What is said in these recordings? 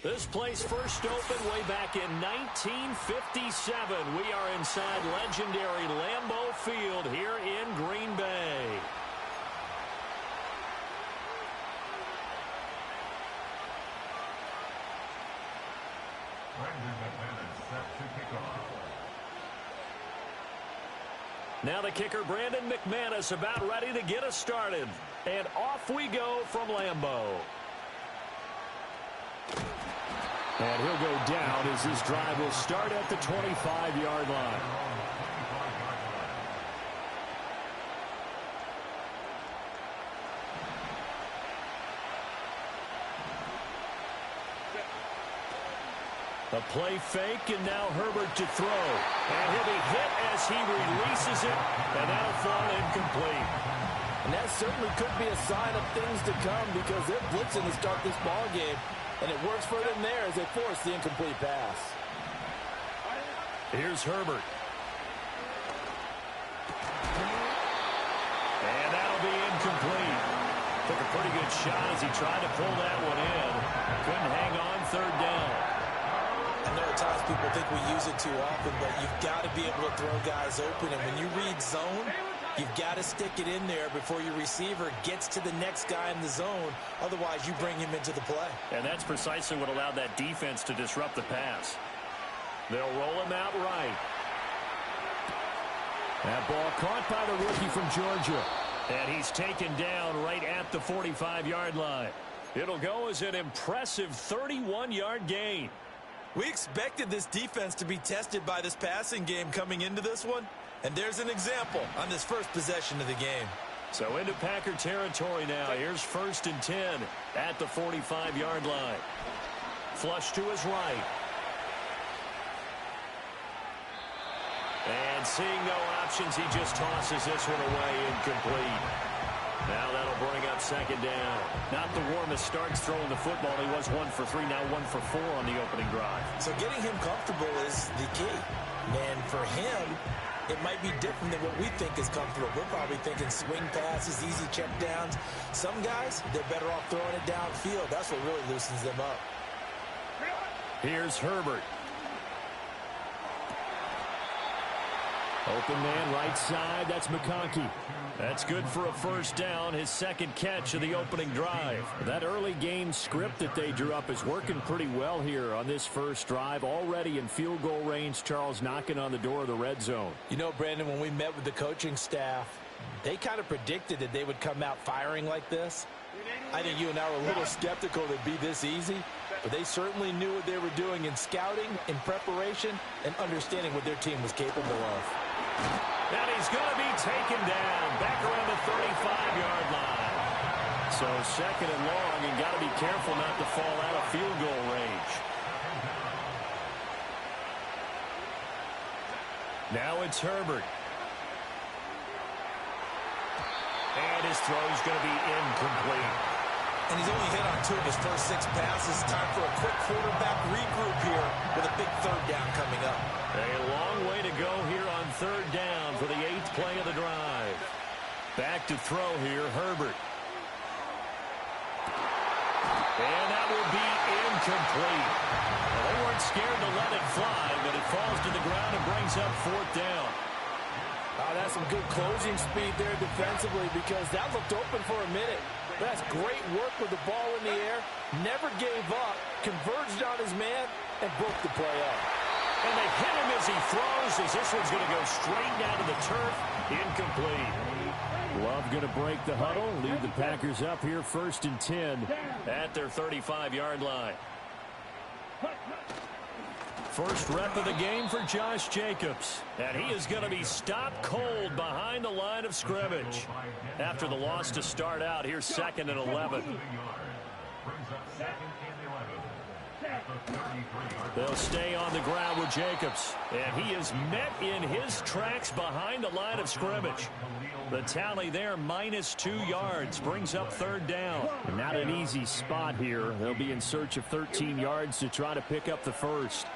This place first opened way back in 1957. We are inside legendary Lambeau Field here in Green Bay. Now the kicker, Brandon McManus, about ready to get us started. And off we go from Lambeau. And he'll go down as his drive will start at the 25-yard line. A play fake, and now Herbert to throw. And he'll be hit as he releases it, and that'll fall incomplete. And that certainly could be a sign of things to come because they're blitzing to start this ball game. And it works for them there as they force the incomplete pass. Here's Herbert. And that'll be incomplete. Took a pretty good shot as he tried to pull that one in. Couldn't hang on third down. I know at times people think we use it too often, but you've got to be able to throw guys open. And when you read zone, you've got to stick it in there before your receiver gets to the next guy in the zone. Otherwise, you bring him into the play. And that's precisely what allowed that defense to disrupt the pass. They'll roll him out right. That ball caught by the rookie from Georgia. And he's taken down right at the 45-yard line. It'll go as an impressive 31-yard gain. We expected this defense to be tested by this passing game coming into this one. And there's an example on this first possession of the game. So into Packer territory now. Here's 1st and 10 at the 45-yard line. Flush to his right. And seeing no options, he just tosses this one away incomplete. Now that'll bring up 2nd down. Not the warmest starts throwing the football. He was 1 for 3, now 1 for 4 on the opening drive. So getting him comfortable is the key. And for him, it might be different than what we think is comfortable. We're probably thinking swing passes, easy check downs. Some guys, they're better off throwing it downfield. That's what really loosens them up. Here's Herbert. Open man right side. That's McConkey. That's good for a 1st down, his 2nd catch of the opening drive. That early game script that they drew up is working pretty well here on this first drive. Already in field goal range, Charles knocking on the door of the red zone. You know, Brandon, when we met with the coaching staff, they kind of predicted that they would come out firing like this. I think you and I were a little skeptical that it'd be this easy, but they certainly knew what they were doing in scouting, in preparation, and understanding what their team was capable of. And he's going to be taken down back around the 35-yard line. So 2nd and long, and got to be careful not to fall out of field goal range. Now it's Herbert. And his throw's going to be incomplete. And he's only hit on 2 of his first 6 passes. Time for a quick quarterback regroup here with a big 3rd down coming up. A long way to go here on 3rd down for the 8th play of the drive. Back to throw here, Herbert. And that will be incomplete. Well, they weren't scared to let it fly, but it falls to the ground and brings up 4th down. That's some good closing speed there defensively because that looked open for a minute. That's great work with the ball in the air. Never gave up, converged on his man, and broke the play up. And they hit him as he throws, as this one's going to go straight down to the turf. Incomplete. Love going to break the huddle, lead the Packers up here 1st and 10 at their 35-yard line. First rep of the game for Josh Jacobs. And he is going to be stopped cold behind the line of scrimmage. After the loss to start out, here's 2nd and 11. They'll stay on the ground with Jacobs. And he is met in his tracks behind the line of scrimmage. The tally there, -2 yards, brings up 3rd down. And not an easy spot here. They'll be in search of 13 yards to try to pick up the first.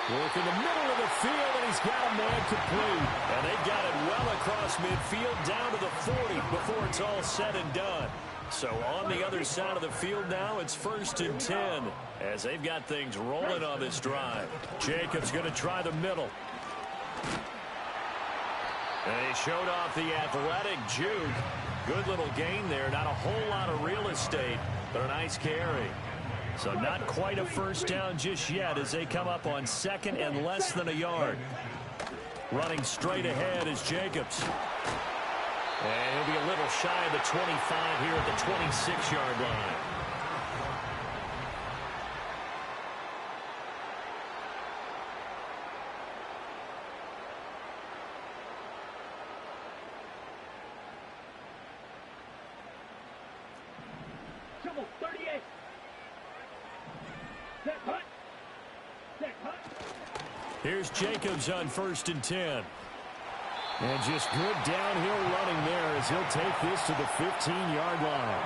Work in the middle of the field, and he's got a man complete. And they've got it well across midfield, down to the 40 before it's all said and done. So on the other side of the field now, it's 1st and 10 as they've got things rolling on this drive. Jacobs going to try the middle. And he showed off the athletic juke. Good little gain there. Not a whole lot of real estate, but a nice carry. So not quite a first down just yet as they come up on 2nd and less than a yard. Running straight ahead is Jacobs. And he'll be a little shy of the 25 here at the 26-yard line. Here's Jacobs on 1st and 10. And just good downhill running there as he'll take this to the 15-yard line.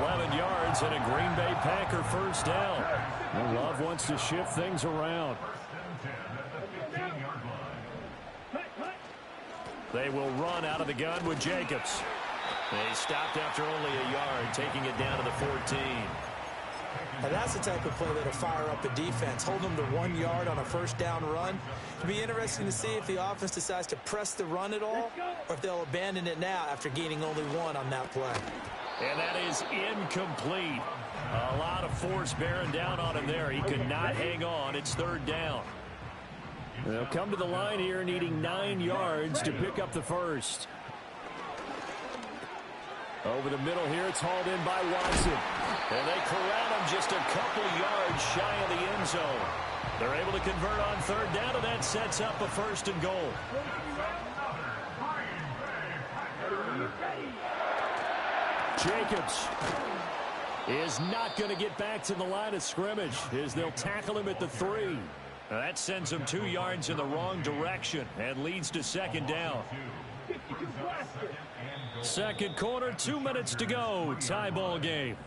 11 yards and a Green Bay Packer first down. And Love wants to shift things around. They will run out of the gun with Jacobs. They stopped after only a yard, taking it down to the 14. Now that's the type of play that'll fire up the defense. Hold them to 1 yard on a first down run. It'll be interesting to see if the offense decides to press the run at all or if they'll abandon it now after gaining only 1 on that play. And that is incomplete. A lot of force bearing down on him there. He could not hang on. It's 3rd down. They'll come to the line here needing 9 yards to pick up the first. Over the middle here, it's hauled in by Watson. And they corral him just a couple yards shy of the end zone. They're able to convert on 3rd down, and that sets up a 1st and goal. Jacobs is not going to get back to the line of scrimmage as they'll tackle him at the 3. Now that sends him 2 yards in the wrong direction and leads to 2nd down. 2nd quarter, 2 minutes to go. Tie ball game.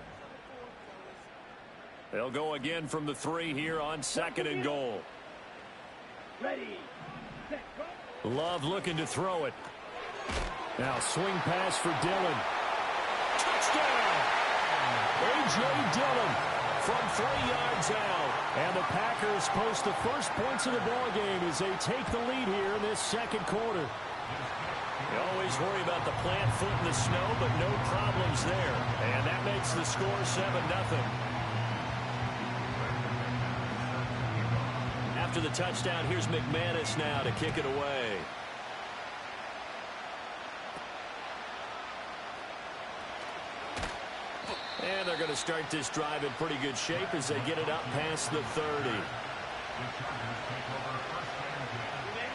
They'll go again from the 3 here on 2nd and goal. Love looking to throw it. Now swing pass for Dillon. Touchdown! A.J. Dillon from 3 yards out. And the Packers post the first points of the ball game as they take the lead here in this 2nd quarter. You always worry about the plant foot in the snow, but no problems there. And that makes the score 7-0. After the touchdown, here's McManus now to kick it away. And they're going to start this drive in pretty good shape as they get it up past the 30.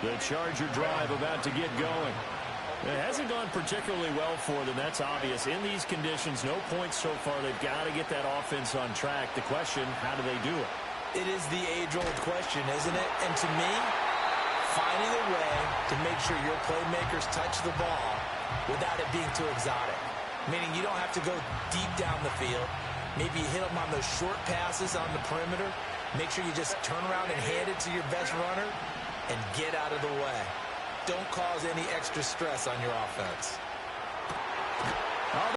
The Charger drive about to get going. It hasn't gone particularly well for them, that's obvious. In these conditions, no points so far. They've got to get that offense on track. The question, how do they do it? It is the age-old question, isn't it? And to me, finding a way to make sure your playmakers touch the ball without it being too exotic. Meaning you don't have to go deep down the field. Maybe you hit them on those short passes on the perimeter. Make sure you just turn around and hand it to your best runner and get out of the way. Don't cause any extra stress on your offense.